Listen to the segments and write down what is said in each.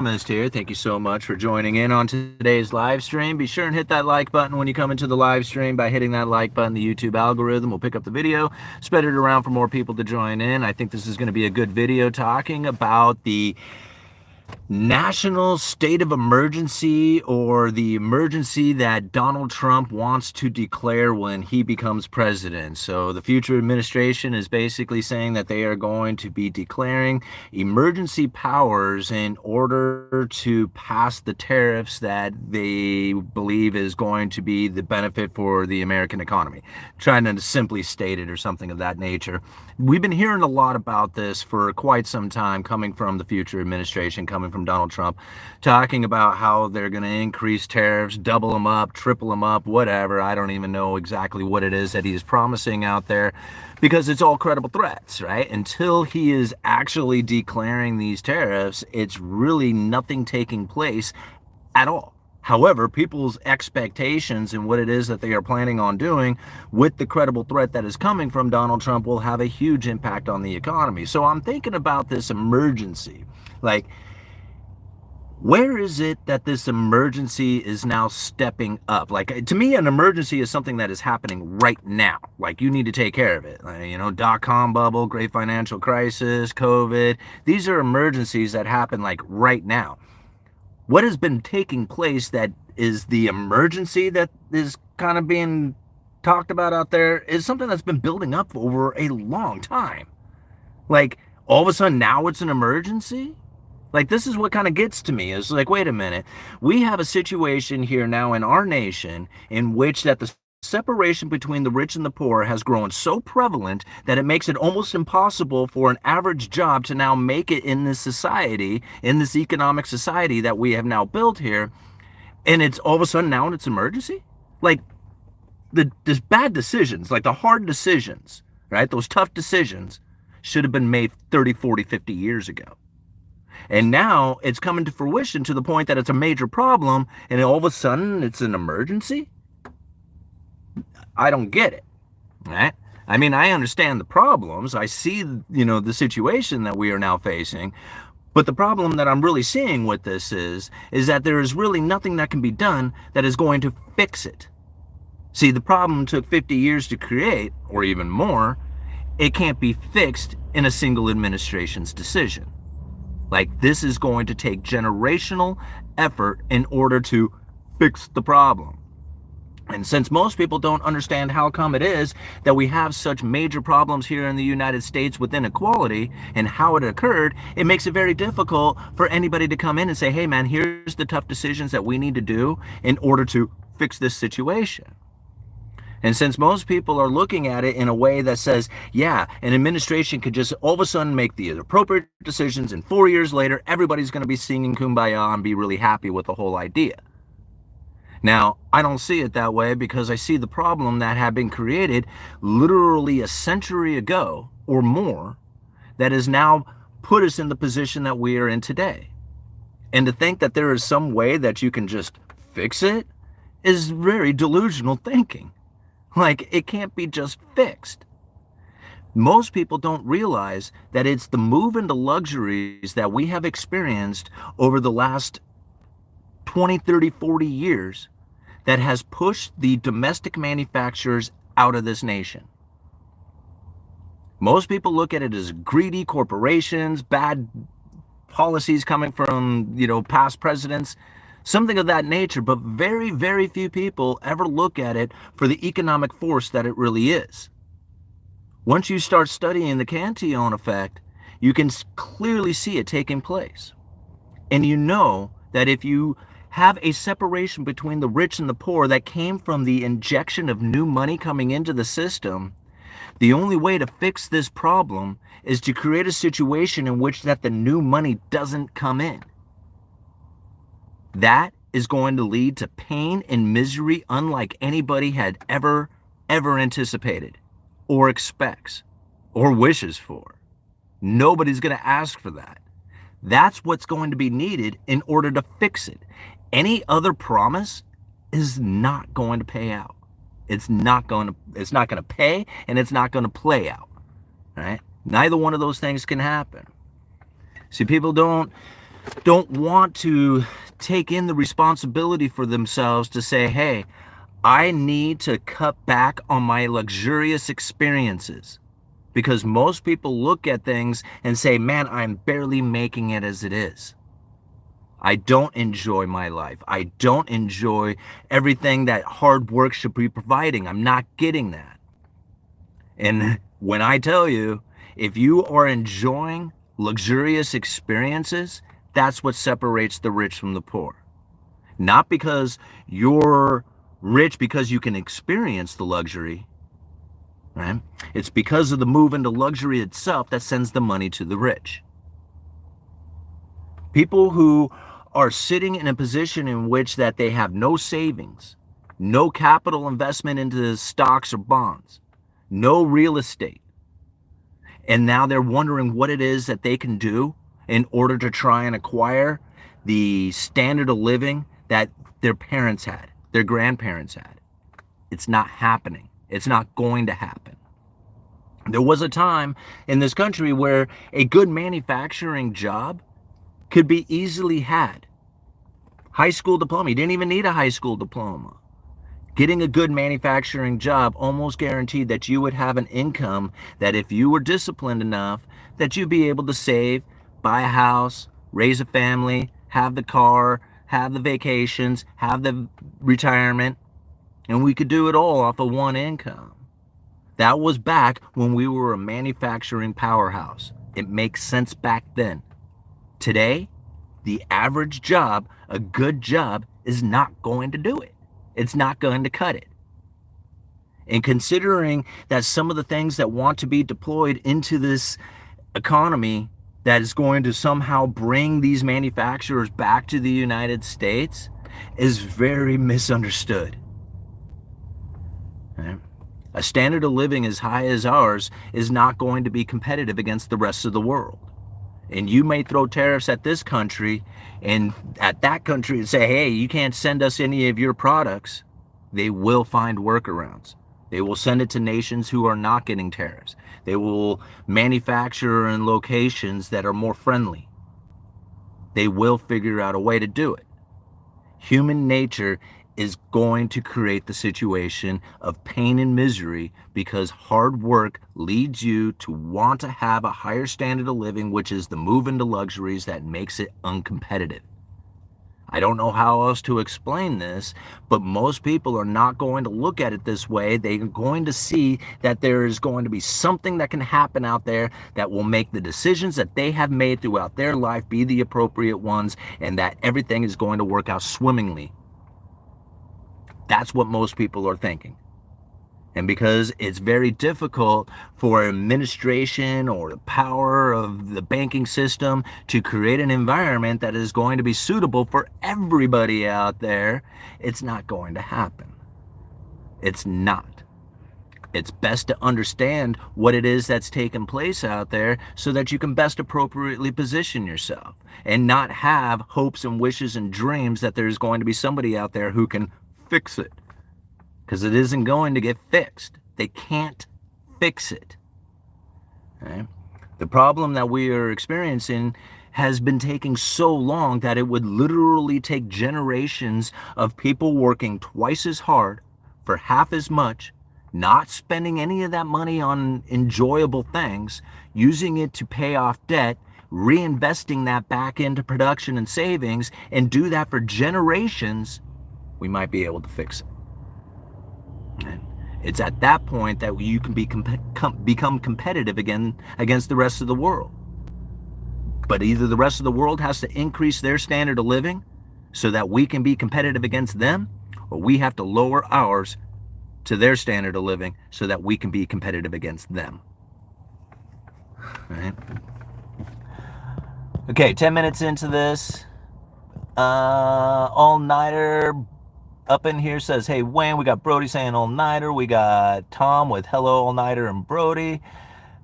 Economist here. Thank you so much for joining in on today's live stream. Be sure and hit that like button when you come into the live stream. By hitting that like button, the YouTube algorithm will pick up the video, spread it around for more people to join in. I think this is going to be a good video talking about the national state of emergency, or the emergency that Donald Trump wants to declare when he becomes president. So the future administration is basically saying that they are going to be declaring emergency powers in order to pass the tariffs that they believe is going to be the benefit for the American economy. Trying to simply state it or something of that nature. We've been hearing a lot about this for quite some time, coming from the future administration, coming from Donald Trump, talking about how they're going to increase tariffs, double them up, triple them up, whatever. I don't even know exactly what it is that he is promising out there, because it's all credible threats, right? Until he is actually declaring these tariffs, it's really nothing taking place at all. However, people's expectations and what it is that they are planning on doing with the credible threat that is coming from Donald Trump will have a huge impact on the economy. So I'm thinking about this emergency. Like, where is it that this emergency is now stepping up? Like, to me, an emergency is something that is happening right now. Like, you need to take care of it. Dot-com bubble, great financial crisis, COVID. These are emergencies that happen like right now. What has been taking place that is the emergency that is kind of being talked about out there is something that's been building up over a long time. Like, all of a sudden now it's an emergency? Like, this is what kind of gets to me. It's like, wait a minute. We have a situation here now in our nation in which that the separation between the rich and the poor has grown so prevalent that it makes it almost impossible for an average job to now make it in this society, in this economic society that we have now built here. And it's all of a sudden now it's emergency? Like, the bad decisions, like the hard decisions, right? Those tough decisions should have been made 30, 40, 50 years ago. And now it's coming to fruition to the point that it's a major problem, and all of a sudden it's an emergency? I don't get it, right? I mean, I understand the problems. I see, the situation that we are now facing. But the problem that I'm really seeing with this is that there is really nothing that can be done that is going to fix it. See, the problem took 50 years to create, or even more. It can't be fixed in a single administration's decision. Like, this is going to take generational effort in order to fix the problem. And since most people don't understand how come it is that we have such major problems here in the United States with inequality and how it occurred, it makes it very difficult for anybody to come in and say, hey man, here's the tough decisions that we need to do in order to fix this situation. And since most people are looking at it in a way that says, yeah, an administration could just all of a sudden make the appropriate decisions, and 4 years later, everybody's going to be singing Kumbaya and be really happy with the whole idea. Now, I don't see it that way, because I see the problem that had been created literally a century ago or more that has now put us in the position that we are in today. And to think that there is some way that you can just fix it is very delusional thinking. Like, it can't be just fixed. Most people don't realize that it's the move into luxuries that we have experienced over the last 20, 30, 40 years that has pushed the domestic manufacturers out of this nation. Most people look at it as greedy corporations, bad policies coming from, past presidents, something of that nature, but very, very few people ever look at it for the economic force that it really is. Once you start studying the Cantillon effect, you can clearly see it taking place. And you know that if you have a separation between the rich and the poor that came from the injection of new money coming into the system, the only way to fix this problem is to create a situation in which that the new money doesn't come in. That is going to lead to pain and misery unlike anybody had ever anticipated or expects or wishes for. Nobody's going to ask for that. That's what's going to be needed in order to fix it. Any other promise is not going to pay out. It's not going to pay, and it's not going to play out. Right? Neither one of those things can happen. See, people don't don't want to take in the responsibility for themselves to say, hey, I need to cut back on my luxurious experiences. Because most people look at things and say, man, I'm barely making it as it is. I don't enjoy my life. I don't enjoy everything that hard work should be providing. I'm not getting that. And when I tell you, if you are enjoying luxurious experiences, that's what separates the rich from the poor. Not because you're rich because you can experience the luxury, right? It's because of the move into luxury itself that sends the money to the rich. People who are sitting in a position in which that they have no savings, no capital investment into stocks or bonds, no real estate, and now they're wondering what it is that they can do in order to try and acquire the standard of living that their parents had, their grandparents had. It's not happening. It's not going to happen. There was a time in this country where a good manufacturing job could be easily had. High school diploma. You didn't even need a high school diploma. Getting a good manufacturing job almost guaranteed that you would have an income that if you were disciplined enough, that you'd be able to save, buy a house, raise a family, have the car, have the vacations, have the retirement, and we could do it all off of one income. That was back when we were a manufacturing powerhouse. It makes sense back then. Today, the average job, a good job, is not going to do it. It's not going to cut it. And considering that some of the things that want to be deployed into this economy that is going to somehow bring these manufacturers back to the United States is very misunderstood. Right? A standard of living as high as ours is not going to be competitive against the rest of the world. And you may throw tariffs at this country and at that country and say, hey, you can't send us any of your products. They will find workarounds. They will send it to nations who are not getting tariffs. They will manufacture in locations that are more friendly. They will figure out a way to do it. Human nature is going to create the situation of pain and misery because hard work leads you to want to have a higher standard of living, which is the move into luxuries that makes it uncompetitive. I don't know how else to explain this, but most people are not going to look at it this way. They're going to see that there is going to be something that can happen out there that will make the decisions that they have made throughout their life be the appropriate ones, and that everything is going to work out swimmingly. That's what most people are thinking. And because it's very difficult for administration or the power of the banking system to create an environment that is going to be suitable for everybody out there, it's not going to happen. It's not. It's best to understand what it is that's taking place out there so that you can best appropriately position yourself and not have hopes and wishes and dreams that there's going to be somebody out there who can fix it, because it isn't going to get fixed. They can't fix it. Okay? The problem that we are experiencing has been taking so long that it would literally take generations of people working twice as hard for half as much, not spending any of that money on enjoyable things, using it to pay off debt, reinvesting that back into production and savings, and do that for generations. We might be able to fix it. And it's at that point that you can become competitive again against the rest of the world. But either the rest of the world has to increase their standard of living so that we can be competitive against them, or we have to lower ours to their standard of living so that we can be competitive against them. Right? Okay, 10 minutes into this. All-nighter up in here says, hey, Wayne, we got Brody saying all-nighter. We got Tom with hello, all-nighter and Brody.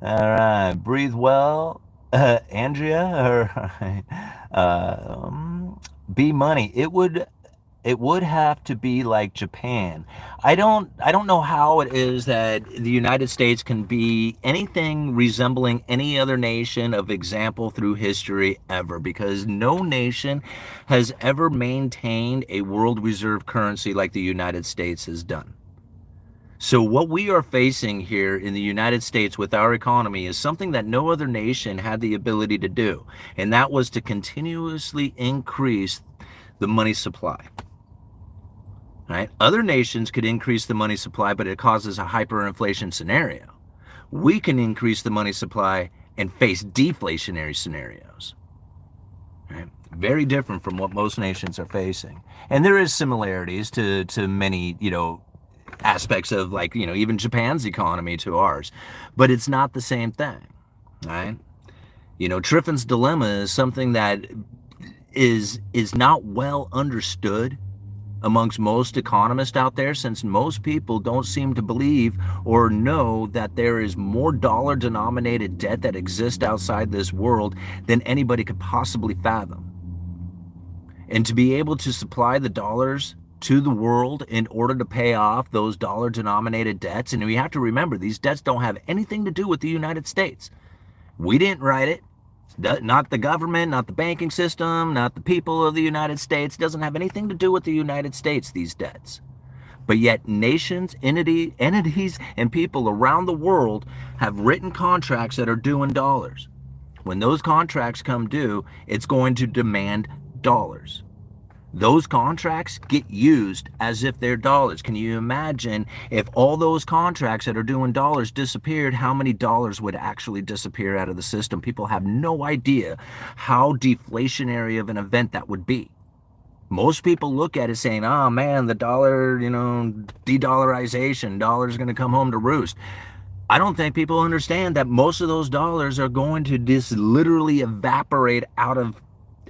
All right, breathe well. Andrea, or B Money. It would It would have to be like Japan. I don't know how it is that the United States can be anything resembling any other nation of example through history ever, because no nation has ever maintained a world reserve currency like the United States has done. So what we are facing here in the United States with our economy is something that no other nation had the ability to do, and that was to continuously increase the money supply. Right? Other nations could increase the money supply, but it causes a hyperinflation scenario. We can increase the money supply and face deflationary scenarios. Right? Very different from what most nations are facing. And there is similarities to many, aspects of, like, even Japan's economy to ours, but it's not the same thing. Right? Triffin's dilemma is something that is not well understood amongst most economists out there, since most people don't seem to believe or know that there is more dollar-denominated debt that exists outside this world than anybody could possibly fathom. And to be able to supply the dollars to the world in order to pay off those dollar-denominated debts, and we have to remember, these debts don't have anything to do with the United States. We didn't write it. Not the government, not the banking system, not the people of the United States. It doesn't have anything to do with the United States, these debts. But yet nations, entities, and people around the world have written contracts that are due in dollars. When those contracts come due, it's going to demand dollars. Those contracts get used as if they're dollars. Can you imagine if all those contracts that are due in dollars disappeared, how many dollars would actually disappear out of the system? People have no idea how deflationary of an event that would be. Most people look at it saying, oh man, the dollar, de-dollarization, dollar's going to come home to roost. I don't think people understand that most of those dollars are going to just literally evaporate out of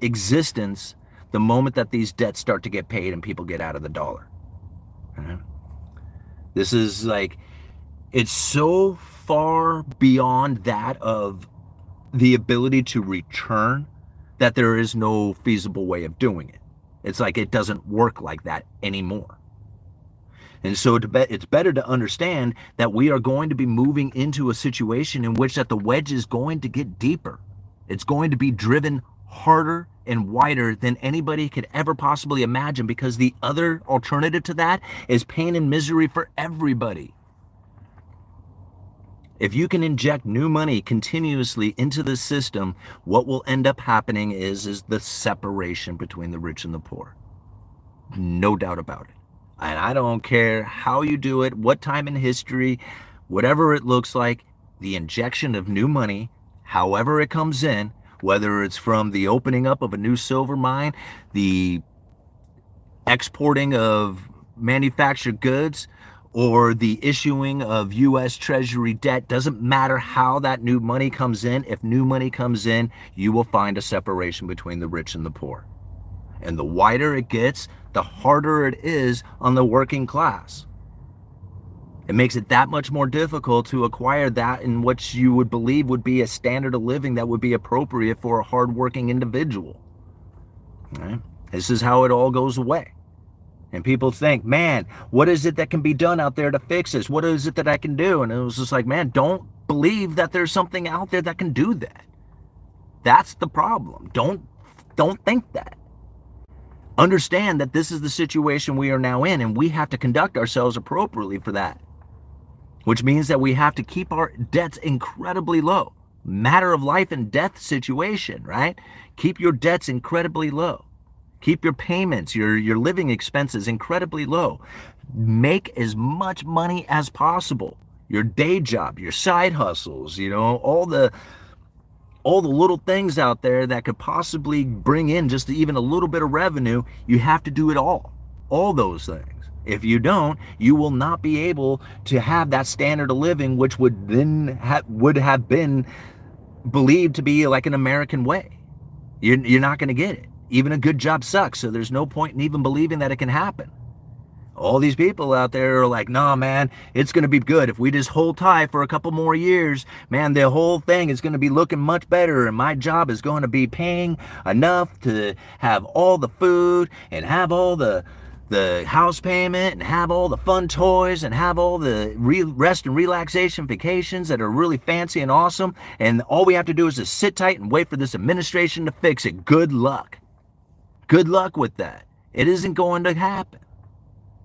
existence the moment that these debts start to get paid and people get out of the dollar. Right? This is like, it's so far beyond that of the ability to return that there is no feasible way of doing it. It's like it doesn't work like that anymore. And so it's better to understand that we are going to be moving into a situation in which that the wedge is going to get deeper. It's going to be driven harder and wider than anybody could ever possibly imagine, because the other alternative to that is pain and misery for everybody. If you can inject new money continuously into the system, what will end up happening is the separation between the rich and the poor. No doubt about it. And I don't care how you do it, what time in history, whatever it looks like, the injection of new money, however it comes in, whether it's from the opening up of a new silver mine, the exporting of manufactured goods, or the issuing of U.S. Treasury debt, doesn't matter how that new money comes in. If new money comes in, you will find a separation between the rich and the poor. And the wider it gets, the harder it is on the working class. It makes it that much more difficult to acquire that in what you would believe would be a standard of living that would be appropriate for a hardworking individual. Right? This is how it all goes away. And people think, man, what is it that can be done out there to fix this? What is it that I can do? And it was just like, man, don't believe that there's something out there that can do that. That's the problem. Don't think that. Understand that this is the situation we are now in, and we have to conduct ourselves appropriately for that. Which means that we have to keep our debts incredibly low. Matter of life and death situation, right? Keep your debts incredibly low. Keep your payments, your living expenses incredibly low. Make as much money as possible. Your day job, your side hustles, all the little things out there that could possibly bring in just even a little bit of revenue, you have to do it all those things. If you don't, you will not be able to have that standard of living, which would then would have been believed to be like an American way. You're not going to get it. Even a good job sucks, so there's no point in even believing that it can happen. All these people out there are like, nah, man, it's going to be good. If we just hold tight for a couple more years, man, the whole thing is going to be looking much better, and my job is going to be paying enough to have all the food and have all the the house payment and have all the fun toys and have all the rest and relaxation vacations that are really fancy and awesome, and all we have to do is just sit tight and wait for this administration to fix it. Good luck. Good luck with that. It isn't going to happen.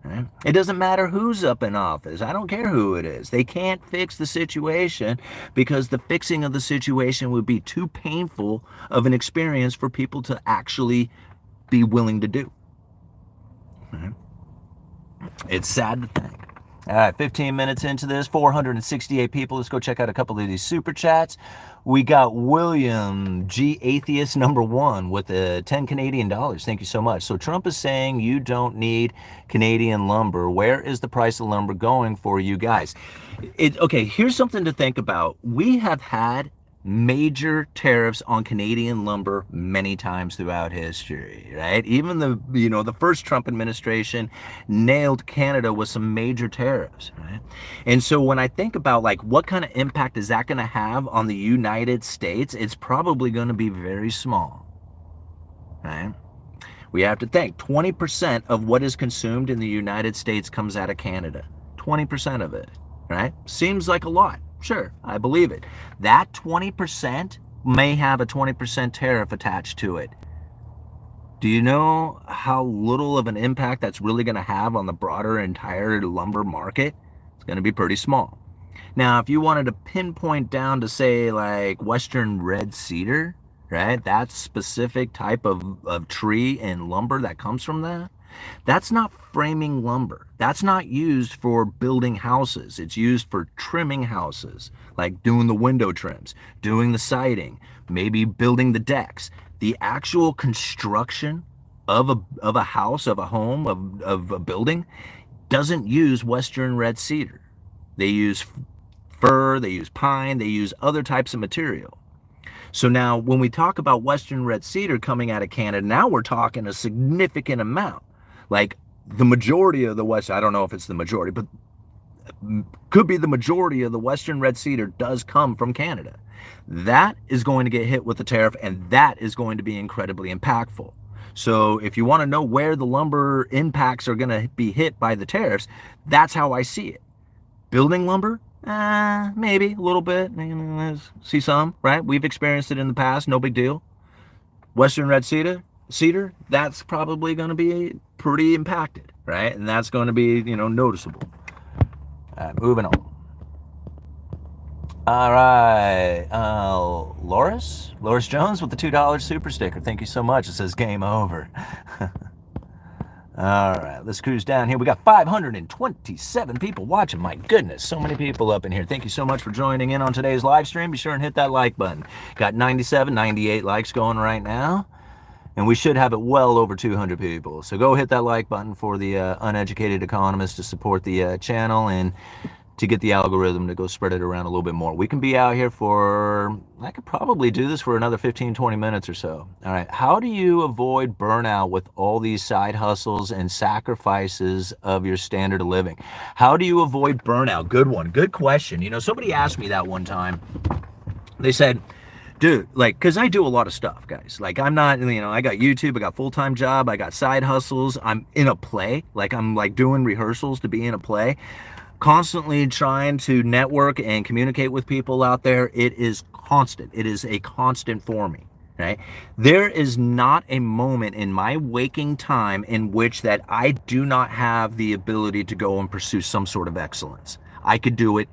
Right? It doesn't matter who's up in office. I don't care who it is. They can't fix the situation because the fixing of the situation would be too painful of an experience for people to actually be willing to do. Right? It's sad to think. All right, 15 minutes into this, 468 people. Let's go check out a couple of these super chats. We got William G. Atheist #1 with 10 Canadian dollars. Thank you so much. So Trump is saying you don't need Canadian lumber. Where is the price of lumber going for you guys? Okay, here's something to think about. We have had major tariffs on Canadian lumber many times throughout history, right? Even the first Trump administration nailed Canada with some major tariffs, right? And so when I think about like what kind of impact is that going to have on the United States, it's probably going to be very small, right? We have to think 20% of what is consumed in the United States comes out of Canada. 20% of it, right? Seems like a lot. Sure, I believe it. That 20% may have a 20% tariff attached to it. Do you know how little of an impact that's really going to have on the broader entire lumber market? It's going to be pretty small. Now, if you wanted to pinpoint down to say like Western red cedar, right? That specific type of tree and lumber that comes from that, that's not framing lumber. That's not used for building houses. It's used for trimming houses, like doing the window trims, doing the siding, maybe building the decks. The actual construction of a house, of a home, of a building doesn't use Western red cedar. They use fir, they use pine, they use other types of material. So now when we talk about Western red cedar coming out of Canada, now we're talking a significant amount. Like the majority of the West, I don't know if it's the majority, but could be the majority of the Western red cedar does come from Canada. That is going to get hit with the tariff, and that is going to be incredibly impactful. So if you want to know where the lumber impacts are going to be hit by the tariffs, that's how I see it. Building lumber, maybe a little bit, see some, right? We've experienced it in the past, no big deal. Western red cedar, that's probably going to be pretty impacted, right? And that's going to be, noticeable. All right, moving on. All right, Loris Jones with the $2 super sticker. Thank you so much. It says game over. All right, let's cruise down here. We got 527 people watching. My goodness, so many people up in here. Thank you so much for joining in on today's live stream. Be sure and hit that like button. Got 97, 98 likes going right now. And we should have it well over 200 people. So go hit that like button for the Uneducated Economist to support the channel and to get the algorithm to go spread it around a little bit more. We can be out here I could probably do this for another 15, 20 minutes or so. All right, how do you avoid burnout with all these side hustles and sacrifices of your standard of living? How do you avoid burnout? Good one, good question. Somebody asked me that one time. They said, dude, because I do a lot of stuff, guys. I'm not, I got YouTube, I got full-time job, I got side hustles, I'm in a play, I'm doing rehearsals to be in a play, constantly trying to network and communicate with people out there. It is constant. It is a constant for me, right? There is not a moment in my waking time in which that I do not have the ability to go and pursue some sort of excellence. I could do it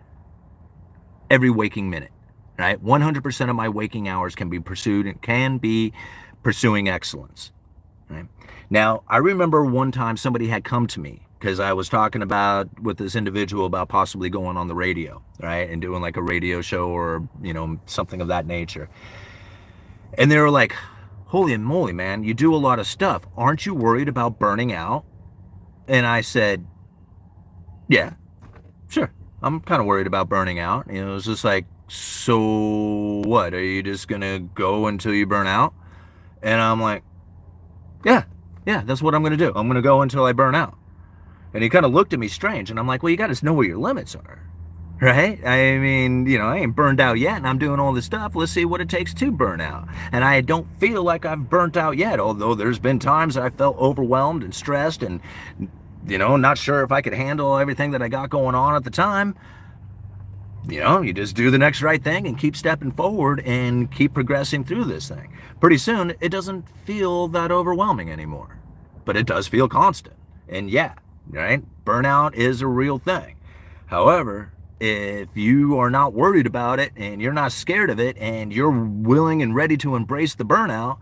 every waking minute. Right? 100% of my waking hours can be pursuing excellence. Right? Now, I remember one time somebody had come to me because I was talking with this individual about possibly going on the radio, right? And doing like a radio show or, something of that nature. And they were like, holy moly, man, you do a lot of stuff. Aren't you worried about burning out? And I said, yeah, sure. I'm kind of worried about burning out. It was just like, so what? Are you just going to go until you burn out? And I'm like, yeah, that's what I'm going to do. I'm going to go until I burn out. And he kind of looked at me strange. And I'm like, well, you got to know where your limits are. right? I mean, I ain't burned out yet, and I'm doing all this stuff. Let's see what it takes to burn out. And I don't feel like I've burnt out yet, although there's been times I felt overwhelmed and stressed and, not sure if I could handle everything that I got going on at the time. You just do the next right thing and keep stepping forward and keep progressing through this thing. Pretty soon, it doesn't feel that overwhelming anymore, but it does feel constant. And yeah, right? Burnout is a real thing. However, if you are not worried about it and you're not scared of it and you're willing and ready to embrace the burnout,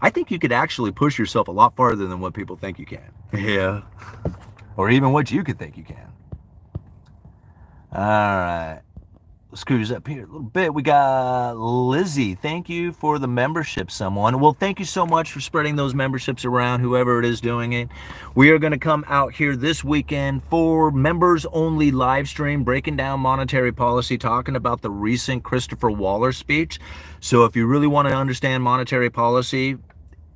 I think you could actually push yourself a lot farther than what people think you can. Yeah. Or even what you could think you can. All right. Let's cruise up here a little bit. We got Lizzie. Thank you for the membership, someone. Well, thank you so much for spreading those memberships around, whoever it is doing it. We are going to come out here this weekend for members only live stream, breaking down monetary policy, talking about the recent Christopher Waller speech. So if you really want to understand monetary policy,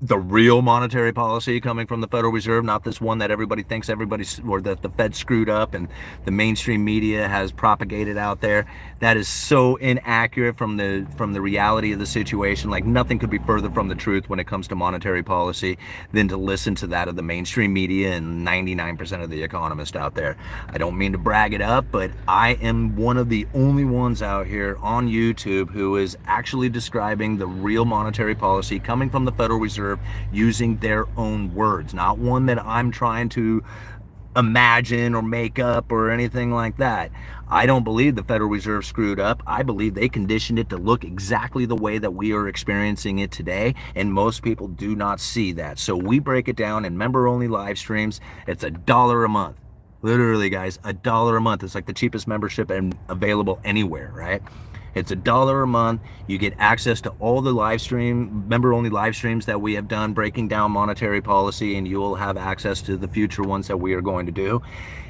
the real monetary policy coming from the Federal Reserve, not this one that everybody thinks or that the Fed screwed up and the mainstream media has propagated out there. That is so inaccurate from the reality of the situation. Like, nothing could be further from the truth when it comes to monetary policy than to listen to that of the mainstream media and 99% of the economists out there. I don't mean to brag it up, but I am one of the only ones out here on YouTube who is actually describing the real monetary policy coming from the Federal Reserve using their own words, not one that I'm trying to imagine or make up or anything like that. I don't believe the Federal Reserve screwed up. I believe they conditioned it to look exactly the way that we are experiencing it today, and most people do not see that. So we break it down in member-only live streams. It's $1 a month. Literally, guys, $1 a month. It's like the cheapest membership and available anywhere, right? It's $1 a month. You get access to all the member-only live streams that we have done breaking down monetary policy, and you will have access to the future ones that we are going to do.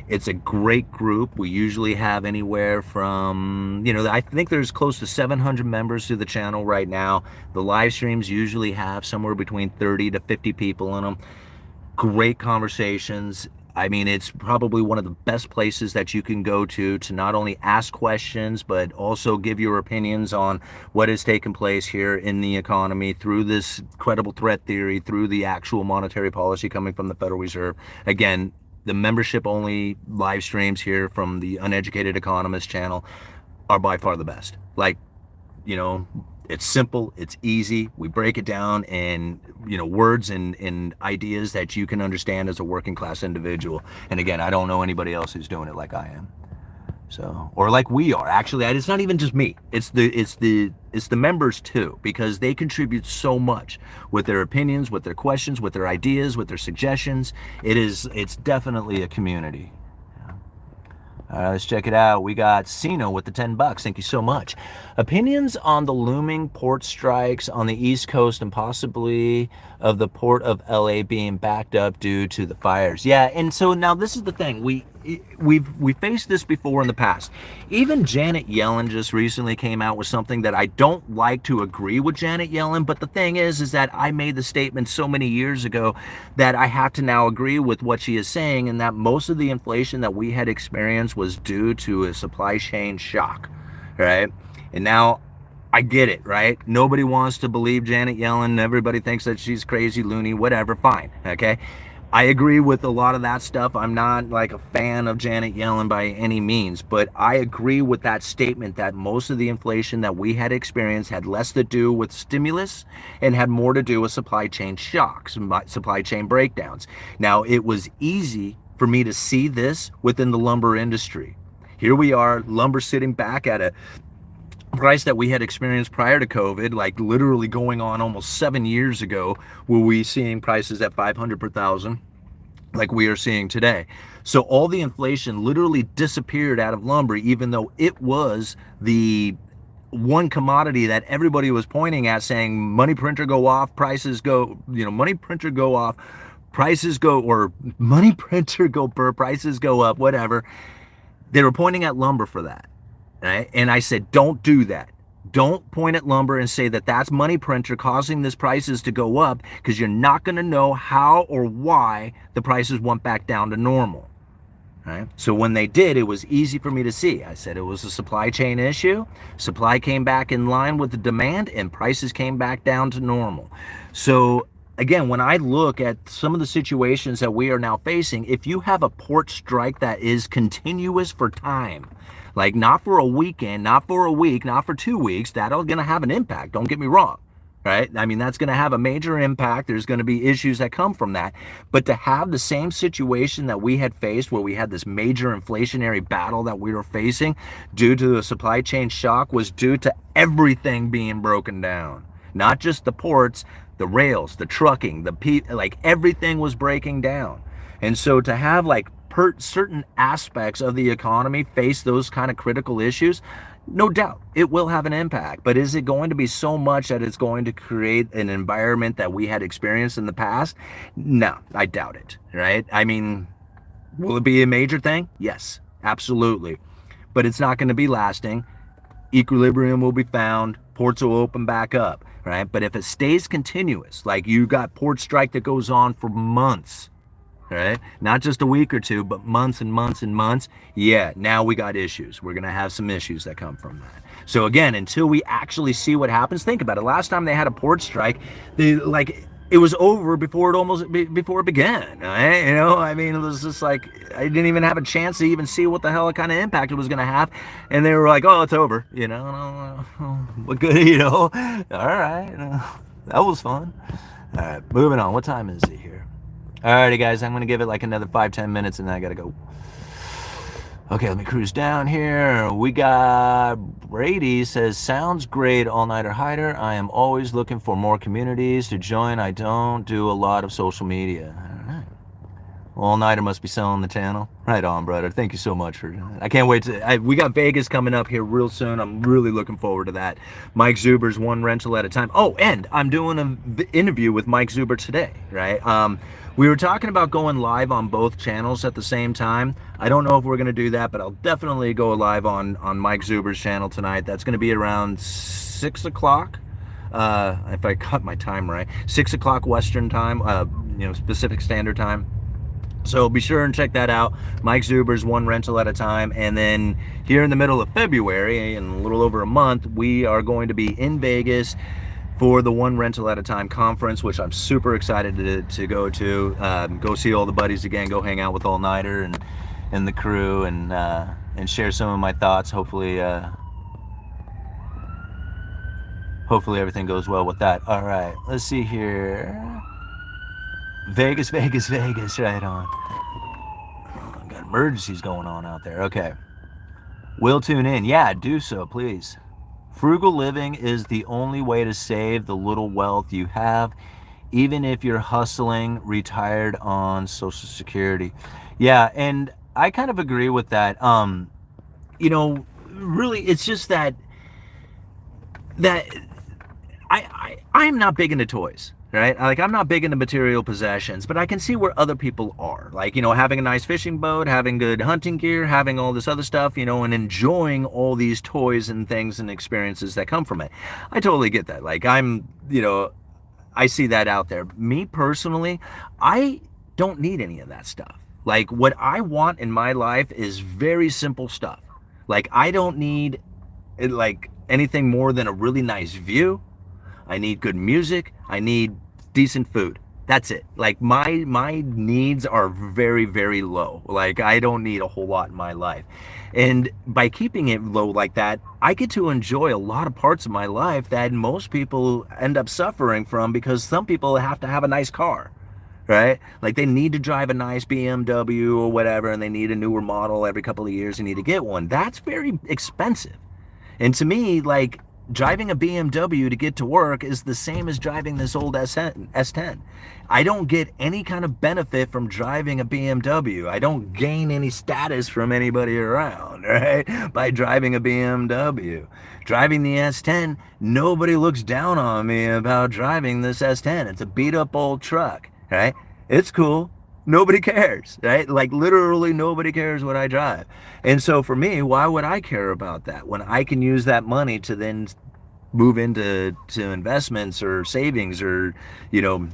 It's a great group. We usually have anywhere from, I think there's close to 700 members to the channel right now. The live streams usually have somewhere between 30 to 50 people in them. Great conversations. I mean, it's probably one of the best places that you can go to not only ask questions, but also give your opinions on what has taken place here in the economy through this credible threat theory, through the actual monetary policy coming from the Federal Reserve. Again, the membership-only live streams here from the Uneducated Economist channel are by far the best. Like, it's simple, it's easy. We break it down in, words and ideas that you can understand as a working class individual. And again, I don't know anybody else who's doing it like I am. So, or like we are. Actually, it's not even just me. It's the members too, because they contribute so much with their opinions, with their questions, with their ideas, with their suggestions. It's definitely a community. Let's check it out. We got Sino with the $10. Thank you so much. Opinions on the looming port strikes on the East Coast and possibly of the port of LA being backed up due to the fires. Yeah, and so now this is the thing. We've faced this before in the past. Even Janet Yellen just recently came out with something that I don't like to agree with Janet Yellen, but the thing is that I made the statement so many years ago that I have to now agree with what she is saying, and that most of the inflation that we had experienced was due to a supply chain shock, right? And now I get it, right? Nobody wants to believe Janet Yellen. Everybody thinks that she's crazy, loony, whatever, fine, okay? I agree with a lot of that stuff. I'm not like a fan of Janet Yellen by any means, but I agree with that statement that most of the inflation that we had experienced had less to do with stimulus and had more to do with supply chain shocks, supply chain breakdowns. Now, it was easy for me to see this within the lumber industry. Here we are, lumber sitting back at a price that we had experienced prior to COVID, like literally going on almost 7 years ago, were we seeing prices at 500 per thousand like we are seeing today. So all the inflation literally disappeared out of lumber, even though it was the one commodity that everybody was pointing at saying money printer go off, prices go, money printer go off, prices go, or money printer go burr, prices go up, whatever. They were pointing at lumber for that. Right? And I said, don't do that. Don't point at lumber and say that that's money printer causing this prices to go up, because you're not going to know how or why the prices went back down to normal. Right? So when they did, it was easy for me to see. I said it was a supply chain issue. Supply came back in line with the demand and prices came back down to normal. So again, when I look at some of the situations that we are now facing, if you have a port strike that is continuous for time, like not for a weekend, not for a week, not for 2 weeks, that's going to have an impact. Don't get me wrong. Right? I mean, that's going to have a major impact. There's going to be issues that come from that. But to have the same situation that we had faced, where we had this major inflationary battle that we were facing due to the supply chain shock, was due to everything being broken down. Not just the ports, the rails, the trucking, like everything was breaking down. And so to have like certain aspects of the economy face those kind of critical issues, no doubt it will have an impact, but is it going to be so much that it's going to create an environment that we had experienced in the past? No, I doubt it, right? I mean, will it be a major thing? Yes, absolutely. But it's not going to be lasting. Equilibrium will be found. Ports will open back up, right? But if it stays continuous, like you got port strike that goes on for months, right? Not just a week or two, but months and months and months. Yeah, now we got issues. We're going to have some issues that come from that. So again, until we actually see what happens, think about it. Last time they had a port strike, it was over before it began. Right? You know, I mean, it was just like, I didn't even have a chance to even see what the hell kind of impact it was going to have. And they were like, oh, it's over, you know, what good, you know, all right. That was fun. All right, moving on. What time is it here? Alrighty, guys, I'm going to give it like another 5-10 minutes and then I got to go. Okay, let me cruise down here. We got Brady says, sounds great, all-nighter hider. I am always looking for more communities to join. I don't do a lot of social media. All right. All-nighter must be selling the channel. Right on, brother. Thank you so much for that. I can't wait we got Vegas coming up here real soon. I'm really looking forward to that. Mike Zuber's one rental at a time. Oh, and I'm doing an interview with Mike Zuber today, right? We were talking about going live on both channels at the same time. I don't know if we're going to do that, but I'll definitely go live on Mike Zuber's channel tonight. That's going to be around 6 o'clock. If I cut my time right, 6 o'clock Western time, you know, Pacific Standard Time. So be sure and check that out. Mike Zuber's one rental at a time. And then here in the middle of February, in a little over a month, we are going to be in Vegas for the one rental at a time conference, which I'm super excited to go to. Go see all the buddies again, go hang out with All Nighter and the crew, and share some of my thoughts. Hopefully everything goes well with that. All right, let's see here. Vegas, Vegas, Vegas, right on. Oh, got emergencies going on out there. Okay, will tune in. Yeah, do so, please. Frugal living is the only way to save the little wealth you have, even if you're hustling, retired on Social Security. Yeah, and I kind of agree with that. You know, really, it's just that I'm not big into toys. Right? Like, I'm not big into material possessions, but I can see where other people are. Like, you know, having a nice fishing boat, having good hunting gear, having all this other stuff, you know, and enjoying all these toys and things and experiences that come from it. I totally get that. Like, you know, I see that out there. Me personally, I don't need any of that stuff. Like, what I want in my life is very simple stuff. Like, I don't need, like, anything more than a really nice view. I need good music. I need decent food. That's it. Like, my needs are very, very low. Like, I don't need a whole lot in my life. And by keeping it low like that, I get to enjoy a lot of parts of my life that most people end up suffering from, because some people have to have a nice car, right? Like, they need to drive a nice BMW or whatever, and they need a newer model every couple of years. You need to get one. That's very expensive. And to me, like, driving a BMW to get to work is the same as driving this old S10. I don't get any kind of benefit from driving a BMW. I don't gain any status from anybody around, right? By driving a BMW. Driving the S10, nobody looks down on me about driving this S10. It's a beat up old truck, right? It's cool. Nobody cares, right? Like, literally nobody cares what I drive. And so for me, why would I care about that when I can use that money to then move into investments or savings, or, you know,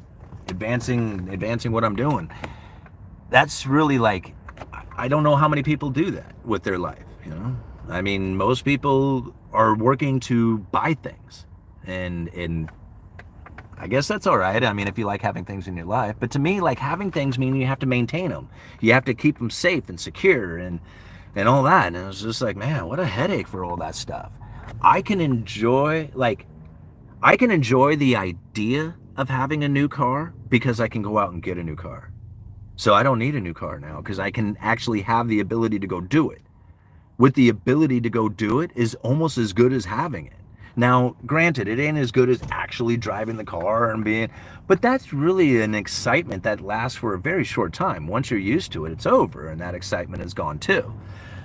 advancing what I'm doing? That's really, like, I don't know how many people do that with their life, you know? I mean, most people are working to buy things, and I guess that's all right. I mean, if you like having things in your life, but to me, like, having things mean you have to maintain them. You have to keep them safe and secure and all that. And it was just like, man, what a headache for all that stuff. I can enjoy the idea of having a new car because I can go out and get a new car. So I don't need a new car now because I can actually have the ability to go do it. With the ability to go do it is almost as good as having it. Now, granted, it ain't as good as actually driving the car and being, but that's really an excitement that lasts for a very short time. Once you're used to it, it's over, and that excitement is gone too.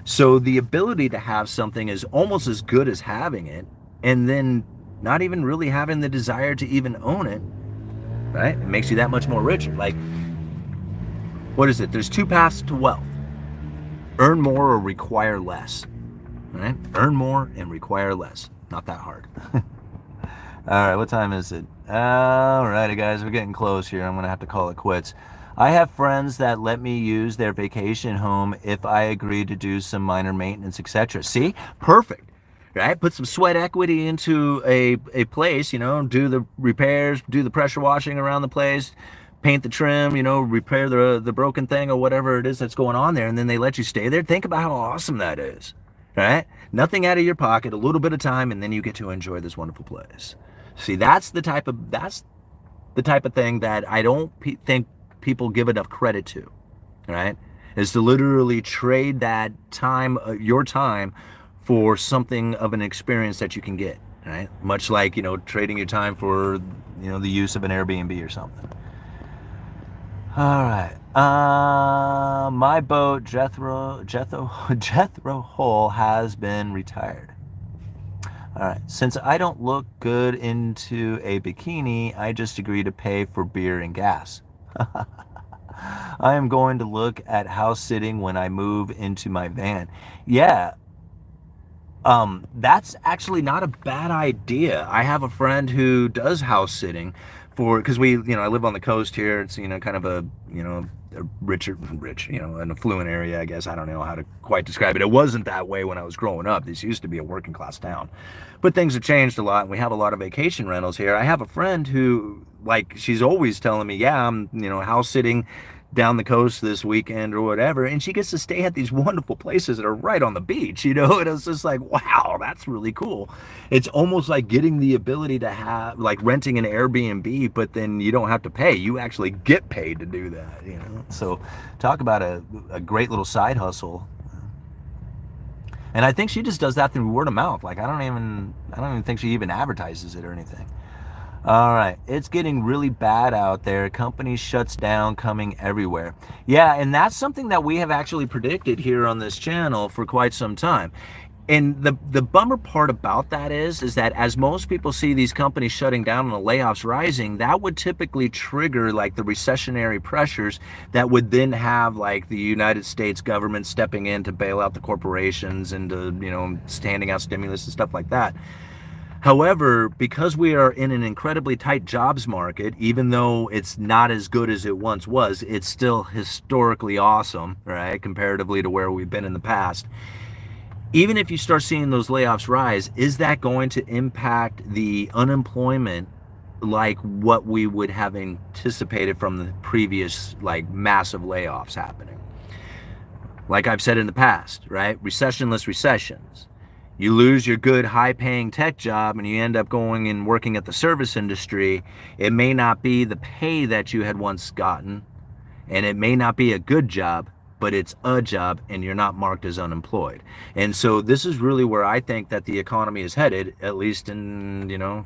So the ability to have something is almost as good as having it, and then not even really having the desire to even own it, right? It makes you that much more richer. Like, what is it? There's two paths to wealth. Earn more or require less, right? Earn more and require less. Not that hard. All right, what time is it? All righty, guys, we're getting close here. I'm going to have to call it quits. I have friends that let me use their vacation home if I agree to do some minor maintenance, etc. See? Perfect. Right? Put some sweat equity into a place, you know, do the repairs, do the pressure washing around the place, paint the trim, you know, repair the broken thing or whatever it is that's going on there, and then they let you stay there. Think about how awesome that is. Right? Nothing out of your pocket, a little bit of time, and then you get to enjoy this wonderful place. See, that's the type of thing that I don't think people give enough credit to, right? Is to literally trade that time, your time, for something of an experience that you can get, right? Much like, you know, trading your time for, you know, the use of an Airbnb or something. All right. My boat, Jethro Hull, has been retired. All right. Since I don't look good into a bikini, I just agree to pay for beer and gas. I am going to look at house sitting when I move into my van. Yeah. That's actually not a bad idea. I have a friend who does house sitting because I live on the coast here. It's, you know, kind of a, you know, a rich, you know, an affluent area, I guess. I don't know how to quite describe it. It wasn't that way when I was growing up. This used to be a working class town, but things have changed a lot, and we have a lot of vacation rentals here. I have a friend who, like, she's always telling me, yeah, I'm, you know, house sitting down the coast this weekend or whatever, and she gets to stay at these wonderful places that are right on the beach, you know. And it's just like, wow, that's really cool. It's almost like getting the ability to have, like, renting an Airbnb, but then you don't have to pay. You actually get paid to do that, you know. So talk about a great little side hustle. And I think she just does that through word of mouth. Like, I don't even think she even advertises it or anything. All right, it's getting really bad out there. Companies shuts down coming everywhere. Yeah, and that's something that we have actually predicted here on this channel for quite some time. And the bummer part about that is that as most people see these companies shutting down and the layoffs rising, that would typically trigger, like, the recessionary pressures that would then have, like, the United States government stepping in to bail out the corporations and to, you know, standing out stimulus and stuff like that. However, because we are in an incredibly tight jobs market, even though it's not as good as it once was, it's still historically awesome, right, comparatively to where we've been in the past. Even if you start seeing those layoffs rise, is that going to impact the unemployment like what we would have anticipated from the previous, like, massive layoffs happening? Like I've said in the past, right? Recessionless recessions. You lose your good, high-paying tech job and you end up going and working at the service industry. It may not be the pay that you had once gotten, and it may not be a good job, but it's a job, and you're not marked as unemployed. And so this is really where I think that the economy is headed, at least in, you know,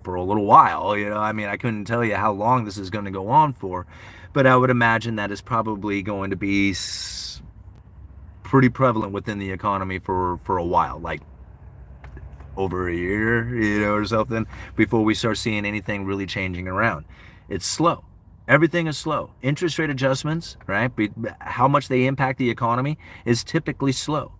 for a little while. You know, I mean, I couldn't tell you how long this is going to go on for, but I would imagine that it's probably going to be pretty prevalent within the economy for a while, like over a year, you know, or something, before we start seeing anything really changing around. It's slow. Everything is slow. Interest rate adjustments, right? How much they impact the economy is typically slow.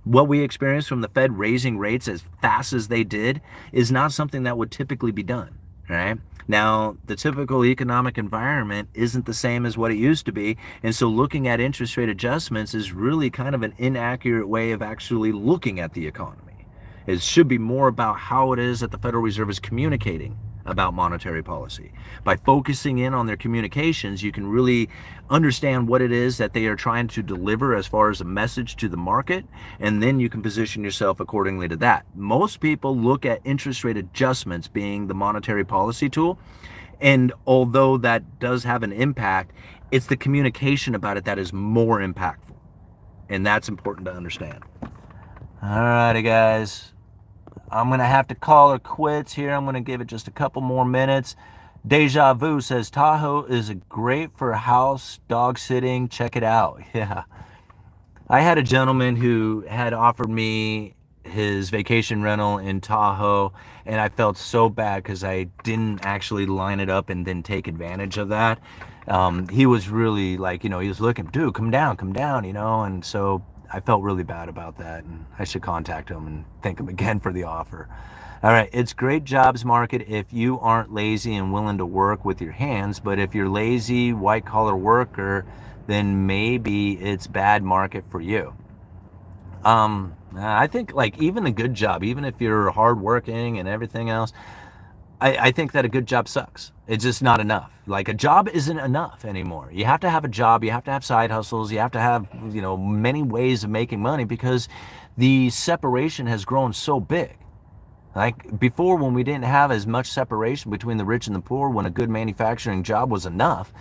What we experienced from the Fed raising rates as fast as they did is not something that would typically be done. right? Now, the typical economic environment isn't the same as what it used to be. And so looking at interest rate adjustments is really kind of an inaccurate way of actually looking at the economy. It should be more about how it is that the Federal Reserve is communicating about monetary policy. By focusing in on their communications, you can really understand what it is that they are trying to deliver as far as a message to the market, and then you can position yourself accordingly to that. Most people look at interest rate adjustments being the monetary policy tool, and although that does have an impact, it's the communication about it that is more impactful, and that's important to understand. All righty, guys. I'm going to have to call her quits here. I'm going to give it just a couple more minutes. Deja Vu says, Tahoe is great for house dog sitting. Check it out. Yeah. I had a gentleman who had offered me his vacation rental in Tahoe, and I felt so bad because I didn't actually line it up and then take advantage of that. He was really like, he was looking, dude, come down, and so I felt really bad about that, and I should contact him and thank him again for the offer. All right, it's great jobs market if you aren't lazy and willing to work with your hands, but if you're lazy, white-collar worker, then maybe it's bad market for you. I think like even a good job, even if you're hardworking and everything else, I think that a good job sucks. It's just not enough. Like a job isn't enough anymore. You have to have a job. You have to have side hustles. You have to have, many ways of making money because the separation has grown so big. Like before, when we didn't have as much separation between the rich and the poor, when a good manufacturing job was enough,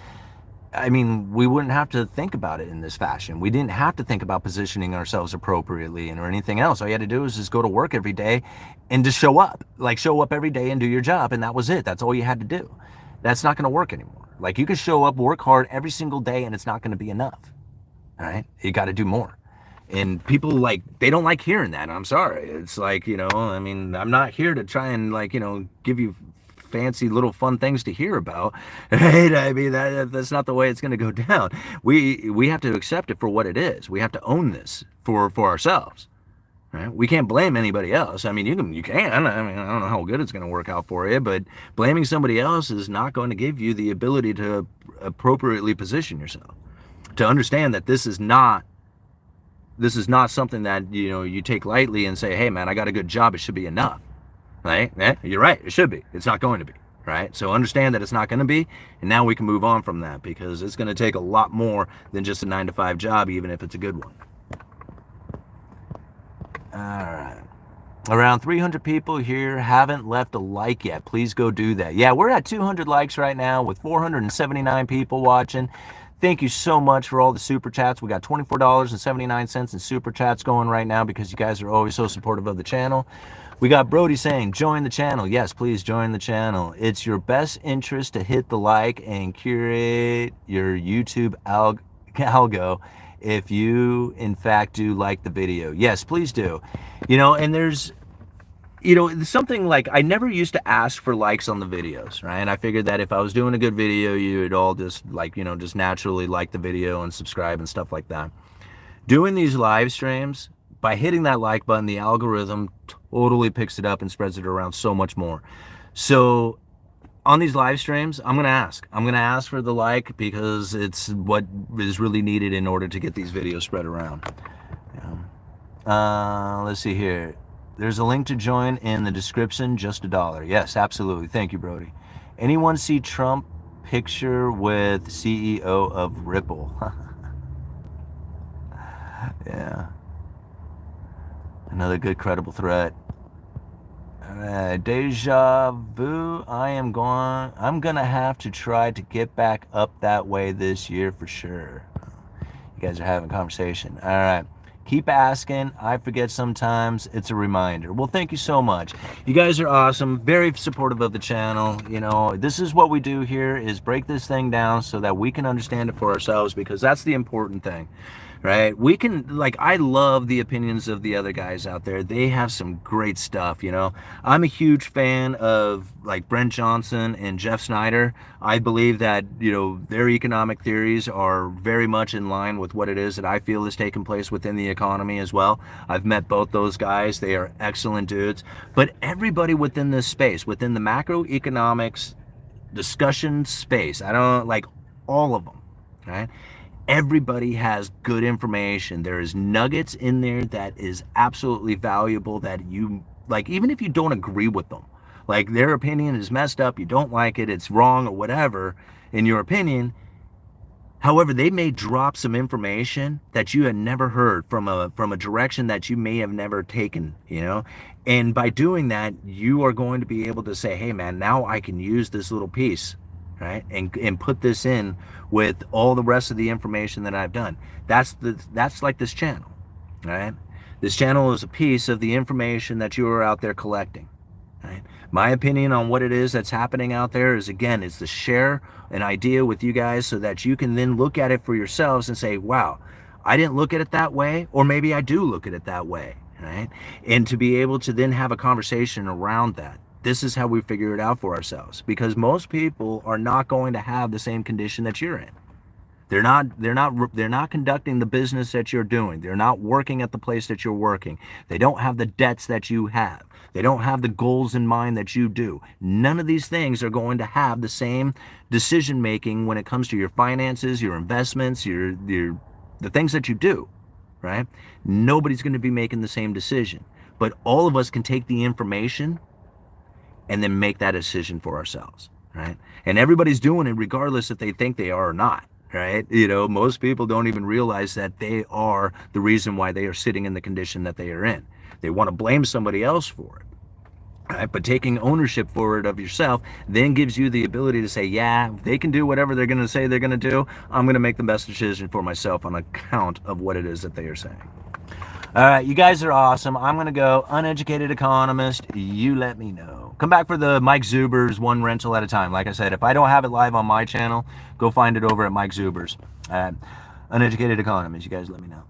I mean, we wouldn't have to think about it in this fashion. We didn't have to think about positioning ourselves appropriately or anything else. All you had to do was just go to work every day and just show up. Like show up every day and do your job, and that was it. That's all you had to do. That's not going to work anymore. Like you can show up, work hard every single day, and it's not going to be enough. All right? You got to do more. And people they don't like hearing that. I'm sorry. It's like, I mean, I'm not here to try and give you fancy little fun things to hear about, right? I mean, that's not the way it's going to go down. We have to accept it for what it is. We have to own this for ourselves, right? We can't blame anybody else. I mean, you can. I mean, I don't know how good it's going to work out for you, but blaming somebody else is not going to give you the ability to appropriately position yourself, to understand that this is not something that you take lightly and say, hey man, I got a good job, it should be enough. Right? You're right. It should be. It's not going to be. Right? So understand that it's not going to be, and now we can move on from that because it's going to take a lot more than just a 9-to-5 job, even if it's a good one. All right. Around 300 people here haven't left a like yet. Please go do that. Yeah, we're at 200 likes right now with 479 people watching. Thank you so much for all the super chats. We got $24.79 in super chats going right now because you guys are always so supportive of the channel. We got Brody saying, join the channel. Yes, please join the channel. It's your best interest to hit the like and curate your YouTube algo if you, in fact, do like the video. Yes, please do. And there's, something like I never used to ask for likes on the videos, right? And I figured that if I was doing a good video, you would all just just naturally like the video and subscribe and stuff like that. Doing these live streams, by hitting that like button, the algorithm totally picks it up and spreads it around so much more. So on these live streams, I'm going to ask for the like because it's what is really needed in order to get these videos spread around. Let's see here. There's a link to join in the description, just $1. Yes, absolutely. Thank you, Brody. Anyone see Trump picture with CEO of Ripple? Yeah. Another good credible threat. Deja vu. I'm gonna have to try to get back up that way this year for sure. You guys are having a conversation. All right. Keep asking. I forget sometimes. It's a reminder. Well, thank you so much. You guys are awesome. Very supportive of the channel. This is what we do here is break this thing down so that we can understand it for ourselves because that's the important thing. right? We can, like, I love the opinions of the other guys out there. They have some great stuff, you know. I'm a huge fan of like Brent Johnson and Jeff Snyder. I believe that, you know, their economic theories are very much in line with what it is that I feel is taking place within the economy as well. I've met both those guys. They are excellent dudes. But everybody within this space, within the macroeconomics discussion space, I don't like all of them, right? Everybody has good information. There is nuggets in there that is absolutely valuable that you, like, even if you don't agree with them, like their opinion is messed up, you don't like it, it's wrong or whatever in your opinion. However, they may drop some information that you had never heard from a direction that you may have never taken, you know? And by doing that, you are going to be able to say, hey man, now I can use this little piece, right? And put this in with all the rest of the information that I've done. That's like this channel, right? This channel is a piece of the information that you are out there collecting, right? My opinion on what it is that's happening out there is, again, is to share an idea with you guys so that you can then look at it for yourselves and say, wow, I didn't look at it that way, or maybe I do look at it that way, right? And to be able to then have a conversation around that. This is how we figure it out for ourselves, because most people are not going to have the same condition that you're in. They're not conducting the business that you're doing. They're not working at the place that you're working. They don't have the debts that you have. They don't have the goals in mind that you do. None of these things are going to have the same decision making when it comes to your finances, your investments, the things that you do, right? Nobody's going to be making the same decision. But all of us can take the information and then make that decision for ourselves, right? And everybody's doing it regardless if they think they are or not. Right? You know, most people don't even realize that they are the reason why they are sitting in the condition that they are in. They want to blame somebody else for it. Right? But taking ownership for it of yourself then gives you the ability to say, yeah, they can do whatever they're going to say they're going to do. I'm going to make the best decision for myself on account of what it is that they are saying. All right, you guys are awesome. I'm going to go Uneducated Economist. You let me know. Come back for the Mike Zuber's one rental at a time. Like I said, if I don't have it live on my channel, go find it over at Mike Zuber's. Uneducated Economist. You guys let me know.